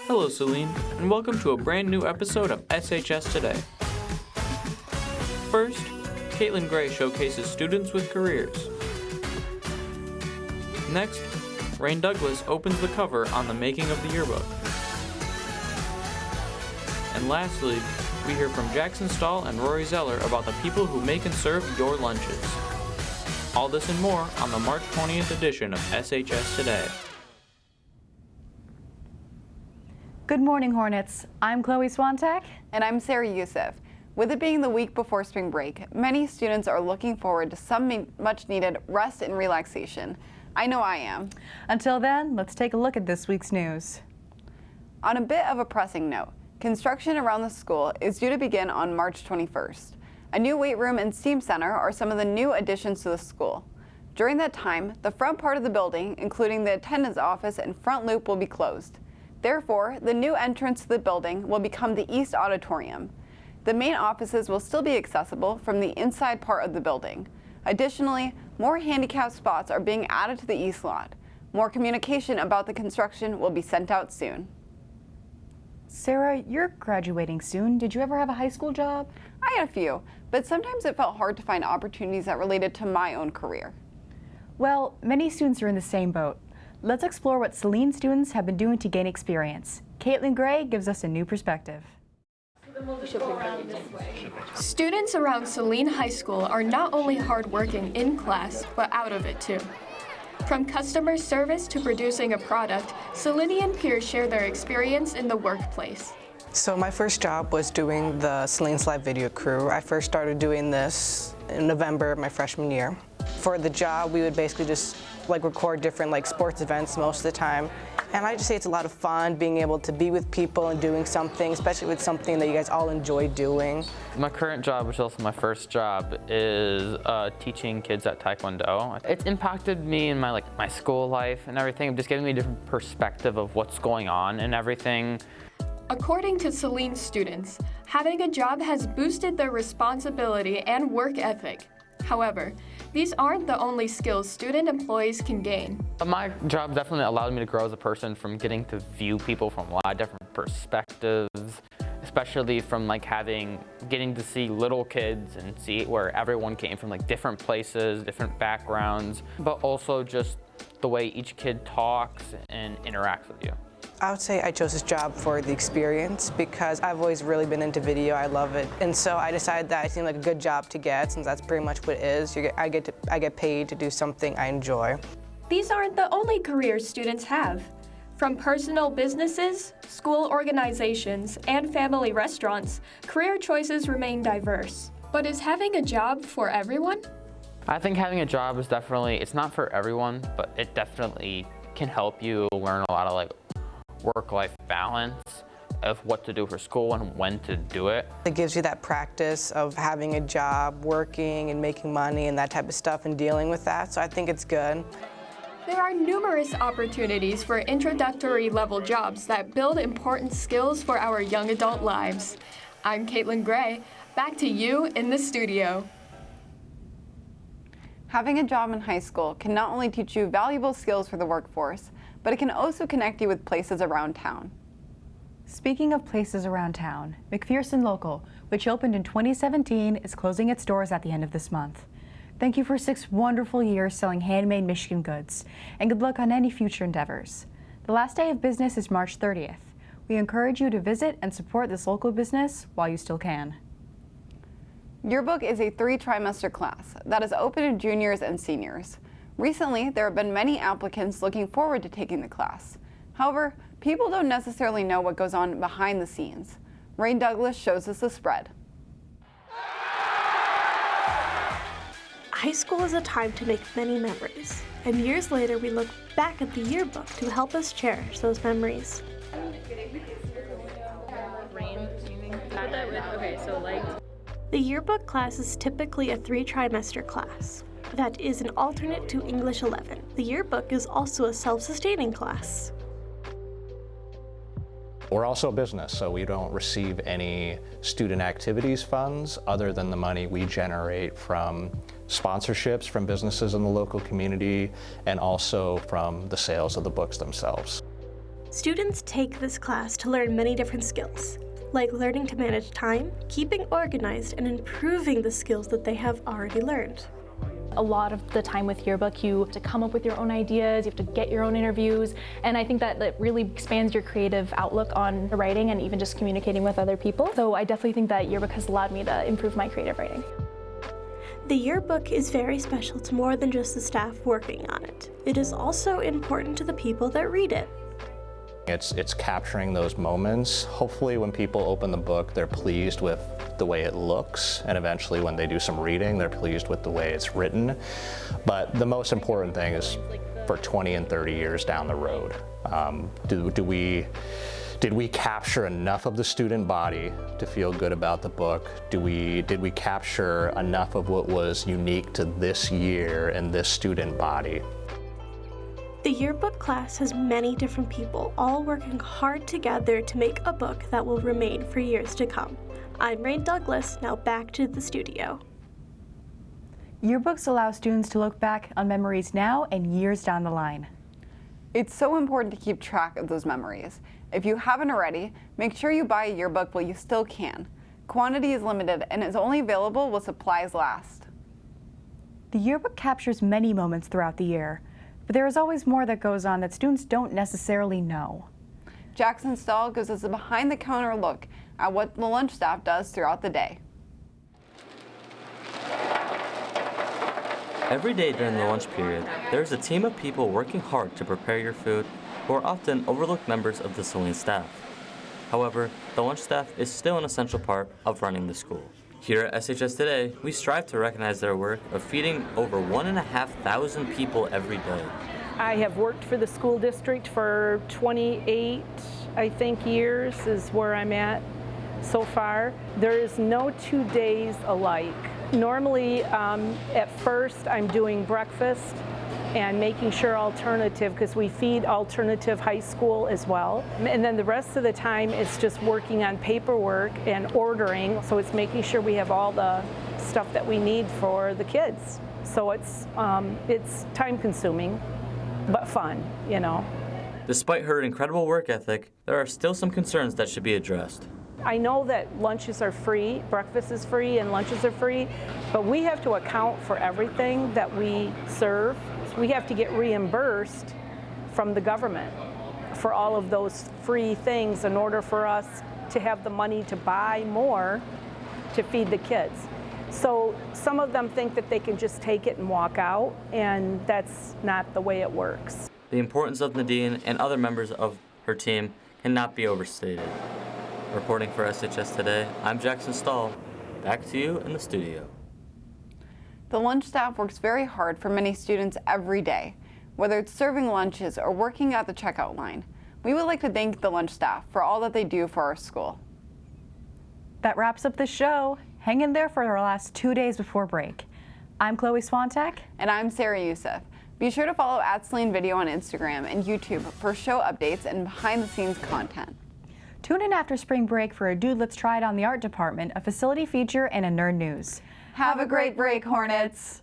Hello, Celine, and welcome to a brand new episode of SHS Today. First, Caitlin Gray showcases students with careers. Next, Rain Douglas opens the cover on the making of the yearbook. And lastly, we hear from Jackson Stahl and Rory Zeller about the people who make and serve your lunches. All this and more on the March 20th edition of SHS Today. Good morning, Hornets. I'm Chloe Swantek. And I'm Sarah Yousif. With it being the week before spring break, many students are looking forward to some much-needed rest and relaxation. I know I am. Until then, let's take a look at this week's news. On a bit of a pressing note, construction around the school is due to begin on March 21st. A new weight room and STEAM center are some of the new additions to the school. During that time, the front part of the building, including the attendance office and front loop, will be closed. Therefore, the new entrance to the building will become the East Auditorium. The main offices will still be accessible from the inside part of the building. Additionally, more handicap spots are being added to the East lot. More communication about the construction will be sent out soon. Sarah, you're graduating soon. Did you ever have a high school job? I had a few, but sometimes it felt hard to find opportunities that related to my own career. Well, many students are in the same boat. Let's explore what Saline students have been doing to gain experience. Caitlin Gray gives us a new perspective. Students around Saline High School are not only hardworking in class, but out of it too. From customer service to producing a product, Salinian peers share their experience in the workplace. So my first job was doing the Saline's Live video crew. I first started doing this in November of my freshman year. For the job, we would basically just record different sports events most of the time. And I just say it's a lot of fun being able to be with people and doing something, especially with something that you guys all enjoy doing. My current job, which is also my first job, is teaching kids at Taekwondo. It's impacted me in my school life and everything, just giving me a different perspective of what's going on and everything. According to Saline students, having a job has boosted their responsibility and work ethic. However, these aren't the only skills student employees can gain. My job definitely allowed me to grow as a person from getting to view people from a lot of different perspectives, especially from getting to see little kids and see where everyone came from, different places, different backgrounds, but also just the way each kid talks and interacts with you. I would say I chose this job for the experience because I've always really been into video. I love it. And so I decided that it seemed like a good job to get, since that's pretty much what it is. I get paid to do something I enjoy. These aren't the only careers students have. From personal businesses, school organizations, and family restaurants, career choices remain diverse. But is having a job for everyone? I think having a job is definitely, it's not for everyone, but it definitely can help you learn a lot of work-life balance of what to do for school and when to do it. It gives you that practice of having a job, working and making money and that type of stuff and dealing with that, so I think it's good. There are numerous opportunities for introductory level jobs that build important skills for our young adult lives. I'm Caitlin Gray. Back to you in the studio. Having a job in high school can not only teach you valuable skills for the workforce, but it can also connect you with places around town. Speaking of places around town, McPherson Local, which opened in 2017, is closing its doors at the end of this month. Thank you for 6 wonderful years selling handmade Michigan goods, and good luck on any future endeavors. The last day of business is March 30th. We encourage you to visit and support this local business while you still can. Yearbook is a 3-trimester class that is open to juniors and seniors. Recently, there have been many applicants looking forward to taking the class. However, people don't necessarily know what goes on behind the scenes. Rain Douglas shows us the spread. High school is a time to make many memories, and years later we look back at the yearbook to help us cherish those memories. The yearbook class is typically a 3-trimester class. That is an alternate to English 11. The yearbook is also a self-sustaining class. We're also a business, so we don't receive any student activities funds other than the money we generate from sponsorships from businesses in the local community and also from the sales of the books themselves. Students take this class to learn many different skills, like learning to manage time, keeping organized, and improving the skills that they have already learned. A lot of the time with Yearbook, you have to come up with your own ideas, you have to get your own interviews, and I think that really expands your creative outlook on writing and even just communicating with other people. So I definitely think that Yearbook has allowed me to improve my creative writing. The Yearbook is very special to more than just the staff working on it. It is also important to the people that read it. It's capturing those moments. Hopefully when people open the book, they're pleased with the way it looks, and eventually when they do some reading, they're pleased with the way it's written. But the most important thing is for 20 and 30 years down the road, did we capture enough of the student body to feel good about the book? Did we capture enough of what was unique to this year and this student body? The Yearbook class has many different people all working hard together to make a book that will remain for years to come. I'm Rain Douglas, now back to the studio. Yearbooks allow students to look back on memories now and years down the line. It's so important to keep track of those memories. If you haven't already, make sure you buy a yearbook while you still can. Quantity is limited and is only available while supplies last. The yearbook captures many moments throughout the year, but there is always more that goes on that students don't necessarily know. Jackson Stahl gives us a behind-the-counter look at what the lunch staff does throughout the day. Every day during the lunch period, there's a team of people working hard to prepare your food who are often overlooked members of the Saline staff. However, the lunch staff is still an essential part of running the school. Here at SHS Today, we strive to recognize their work of feeding over 1,500 people every day. I have worked for the school district for 28, I think, years is where I'm at so far. There is no 2 days alike. Normally, at first, I'm doing breakfast and making sure alternative, because we feed alternative high school as well. And then the rest of the time is just working on paperwork and ordering. So it's making sure we have all the stuff that we need for the kids. So it's time consuming, but fun, you know. Despite her incredible work ethic, there are still some concerns that should be addressed. I know that lunches are free, breakfast is free, and lunches are free, but we have to account for everything that we serve. We have to get reimbursed from the government for all of those free things in order for us to have the money to buy more to feed the kids. So some of them think that they can just take it and walk out, and that's not the way it works. The importance of Nadine and other members of her team cannot be overstated. Reporting for SHS Today, I'm Jackson Stahl. Back to you in the studio. The lunch staff works very hard for many students every day, whether it's serving lunches or working at the checkout line. We would like to thank the lunch staff for all that they do for our school. That wraps up the show. Hang in there for our last 2 days before break. I'm Chloe Swantek. And I'm Sarah Yousif. Be sure to follow @Saline on Instagram and YouTube for show updates and behind-the-scenes content. Tune in after spring break for a Dude Let's Try It on the Art Department, a facility feature, and a Nerd News. Have a great break, Hornets!